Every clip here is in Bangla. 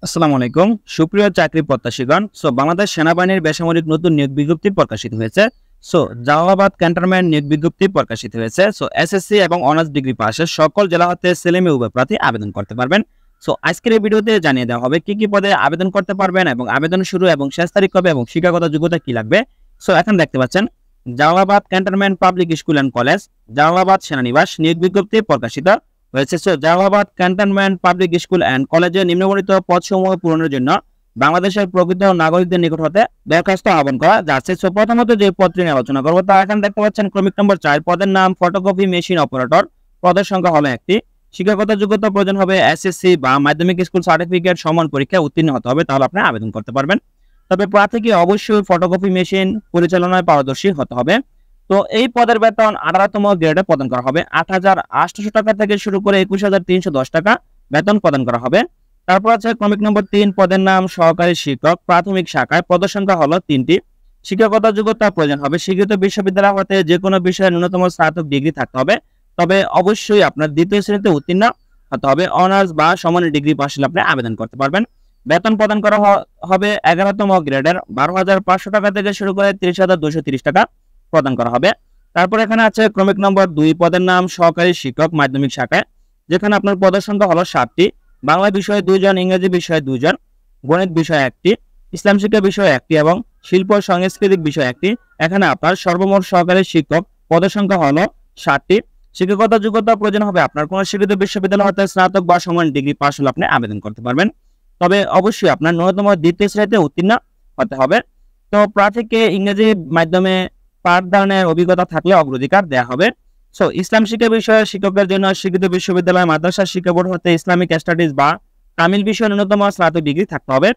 আসসালামু আলাইকুম সুপ্রিয় চাকরি প্রত্যাশীগণ। বাংলাদেশ সেনাবাহিনীর বেসামরিক নতুন নিয়োগ বিজ্ঞপ্তি প্রকাশিত হয়েছে। জালালাবাদ ক্যান্টনমেন্ট নিয়োগ বিজ্ঞপ্তি প্রকাশিত হয়েছে। এসএসসি এবং অনার্স ডিগ্রি পাশের সকল জেলা হতে ছেলে মেয়ে উভয় প্রার্থী আবেদন করতে পারবেন। আজকের এই ভিডিওতে জানিয়ে দেওয়া হবে কি কি পদে আবেদন করতে পারবেন এবং আবেদন শুরু এবং শেষ তারিখ কবে এবং শিক্ষাগত যোগ্যতা কি লাগবে। এখন দেখতে পাচ্ছেন Jalalabad cantonment public school and college, Jalalabad সেনানিবাস নিয়োগ বিজ্ঞপ্তি প্রকাশিত হয়েছে। Jalalabad cantonment public school and কলেজে নিম্নবর্ণিত পদসমূহ পূরণের জন্য বাংলাদেশের প্রকৃত নাগরিকদের নিকট হতে দরখাস্ত আহ্বান করা যাচ্ছে। প্রথমত যে পদটি নিয়ে আলোচনা করবো তা এখানে দেখতে পাচ্ছেন ক্রমিক নম্বর 4, পদের নাম ফটোকপি মেশিন অপারেটর, পদের সংখ্যা হলো একটি। শিক্ষাগত যোগ্যতা প্রয়োজন হবে এসএসসি বা মাধ্যমিক স্কুল সার্টিফিকেট সমান পরীক্ষায় উত্তীর্ণ হতে হবে, তাহলে আপনি আবেদন করতে পারবেন। তবে প্রার্থীকে অবশ্যই ফটোকপি মেশিন পরিচালনায় পারদর্শী হতে হবে। এই পদের বেতন 18তম গ্রেডে প্রদান করা হবে। 8,800 টাকা থেকে শুরু করে 21,310 টাকা বেতন প্রদান করা হবে। তারপর আছে ক্রমিক নম্বর 3, পদের নাম সহকারী শিক্ষক প্রাথমিক শাখায়, পদের সংখ্যা হলো 3টি। শিক্ষাগত যোগ্যতা প্রয়োজন হবে স্বীকৃত বিশ্ববিদ্যালয় হতে যে কোনো বিষয়ে ন্যূনতম স্নাতক ডিগ্রি থাকতে হবে। তবে অবশ্যই আপনার দ্বিতীয় শ্রেণীতে উত্তীর্ণ হতে হবে। অনার্স বা সমান ডিগ্রি পাশ হলে আপনি আবেদন করতে পারবেন। বেতন প্রদান করা হবে 11তম গ্রেডের 12,500 টাকা থেকে শুরু করে 30,230 টাকা প্রদান করা হবে। তারপর এখানে আছে ক্রমিক নম্বর 2, পদের নাম সহকারী শিক্ষক মাধ্যমিক শাখায়, যেখানে আপনার পদের সংখ্যা হলো 7টি। বাংলা বিষয়ে 2 জন, ইংরেজি বিষয়ে 2 জন, গণিত বিষয়ে 1টি, ইসলাম শিক্ষা বিষয়ে 1টি এবং শিল্প সাংস্কৃতিক বিষয়ে 1টি। এখানে আপনার সর্বমোট সহকারী শিক্ষক পদের সংখ্যা হলো 7টি। শিক্ষাগত যোগ্যতা প্রয়োজন হবে আপনার কোন স্বীকৃত বিশ্ববিদ্যালয় হতে স্নাতক বা সমান ডিগ্রি পাশ হলে আপনি আবেদন করতে পারবেন। তবে অবশ্যই আপনার ন্যূনতম দ্বিতীয় শ্রেণীতে উত্তীর্ণ হতে হবে। প্রার্থীকে ইংরেজি মাধ্যমে পাঠদানের অভিজ্ঞতা থাকলে অগ্রাধিকার দেওয়া হবে। ইসলাম শিক্ষা বিষয়ে শিক্ষকদের জন্য স্বীকৃত বিশ্ববিদ্যালয় মাদ্রাসা শিক্ষা বোর্ড হতে ইসলামিক স্টাডিজ বা তামিল বিষয়ে ন্যূনতম স্নাতক ডিগ্রি থাকতে হবে।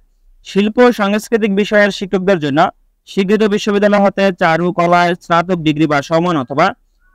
শিল্প সাংস্কৃতিক বিষয়ের শিক্ষকদের জন্য স্বীকৃত বিশ্ববিদ্যালয় হতে চারুকলায় স্নাতক ডিগ্রি বা সমান অথবা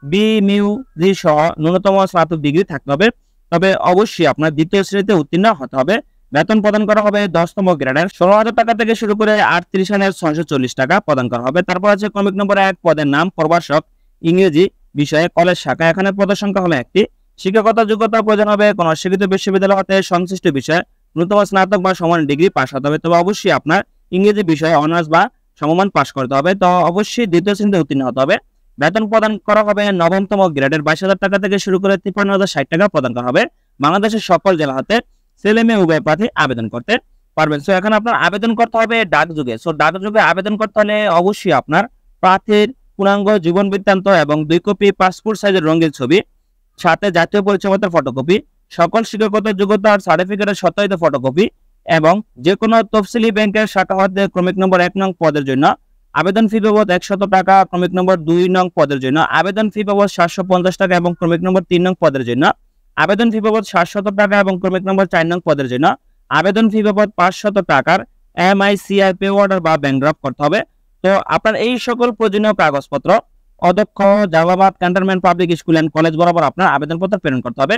BMuজি সহ ন্যূনতম স্নাতক ডিগ্রি থাকতে হবে। তবে অবশ্যই আপনার দ্বিতীয় শ্রেণীতে উত্তীর্ণ হতে হবে। বেতন প্রদান করা হবে 10তম গ্রেডের 16,000 টাকা থেকে শুরু করে 38,640 টাকা প্রদান করা হবে। তারপর আছে ক্রমিক নম্বর 1, পদের নাম প্রভাষক ইংরেজি বিষয়ে কলেজ শাখা, এখানে পদের সংখ্যা হলো 1টি। শিক্ষাগত যোগ্যতা প্রয়োজন হবে কোন স্বীকৃত বিশ্ববিদ্যালয় হতে সংশ্লিষ্ট বিষয়ে ন্যূনতম স্নাতক বা সমান ডিগ্রি পাস হতে হবে। তবে অবশ্যই আপনার ইংরেজি বিষয়ে অনার্স বা সমমান পাস করতে হবে। তো অবশ্যই দ্বিতীয় শ্রেণীতে উত্তীর্ণ হতে হবে। বেতন প্রদান করা হবে 9তম গ্রেডের 22,000 টাকা থেকে শুরু করে 53,060 টাকা প্রদান করা হবে। বাংলাদেশের সকল জেলা হতে ছেলে মেয়ে উভয় প্রার্থী আবেদন করতে পারবেন। এখন আপনার আবেদন করতে হবে ডাকযোগে। ডাকযোগে আবেদন করতে হলে অবশ্যই আপনার প্রার্থীর পূর্ণাঙ্গ জীবন বৃত্তান্ত এবং 2 কপি পাসপোর্ট সাইজের রঙিন ছবি, সাথে জাতীয় পরিচয়পত্রের ফটোকপি, সকল শিক্ষাগত যোগ্যতার সার্টিফিকেটের সত্যায়িত ফটোকপি এবং যে কোনো তফসিলি ব্যাংকের শাখা হতে ক্রমিক নম্বর 1 নং পদের জন্য আবেদন ফি বাবদ 100 টাকা, ক্রমিক নম্বর 2 নং পদের জন্য আবেদন ফি বাবদ 750 টাকা এবং ক্রমিক নম্বর 3 নং পদের জন্য আবেদন ফি বাবদ 700 টাকা এবং ক্রমিক নম্বর 4 নং পদের জন্য আবেদন ফি বাবদ 500 টাকার MICI পে অর্ডার বা ব্যাংক ড্রাফট করতে হবে। আপনার এই সকল প্রয়োজনীয় কাগজপত্র অধ্যক্ষ Jalalabad cantonment public school and college বরাবর আপনার আবেদনপত্র প্রেরণ করতে হবে।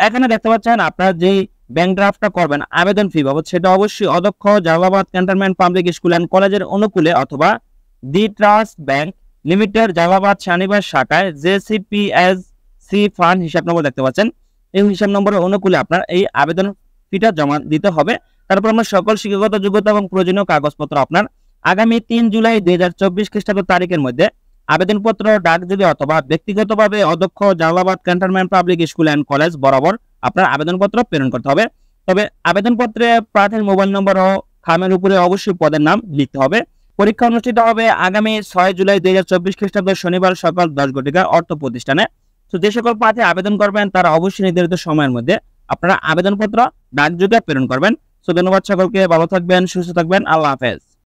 এখানে দেখতে পাচ্ছেন আপনার যেই ব্যাংক ড্রাফটটা করবেন আবেদন ফি বাবদ, সেটা অবশ্যই অধ্যক্ষ Jalalabad cantonment public school and কলেজের অনুকূলে অথবা দি ট্রাস্ট ব্যাংক লিমিটেড জালালাবাদ সেনানিবাস শাখায় JCPSC ফান্ড হিসাব নম্বর দেখতে পাচ্ছেন, এই হিসাব নম্বরের অনুকূলে আপনার এই আবেদন ফিটা জমা দিতে হবে। তারপর আমরা সকল শিক্ষাগত যোগ্যতা এবং প্রয়োজনীয় কাগজপত্র আপনার আগামী 3 জুলাই 2024 খ্রিস্টাব্দ তারিখের মধ্যে আবেদনপত্র ডাকযোগে অথবা ব্যক্তিগতভাবে অধ্যক্ষ Jalalabad cantonment public school and college বরাবর আপনার আবেদনপত্র প্রেরণ করতে হবে। তবে আবেদনপত্রে প্রার্থীর মোবাইল নম্বর ও খামের উপরে অবশ্যই পদের নাম লিখতে হবে। পরীক্ষা অনুষ্ঠিত হবে আগামী 6 জুলাই 2024 খ্রিস্টাব্দ শনিবার সকাল 10 ঘটিকা অর্থ প্রতিষ্ঠানে। যে সকল প্রার্থী আবেদন করবেন তারা অবশ্যই নির্ধারিত সময়ের মধ্যে আপনারা আবেদনপত্র ডাকযোগে প্রেরণ করবেন। ধন্যবাদ সকলকে, ভালো থাকবেন, সুস্থ থাকবেন, আল্লাহ হাফেজ।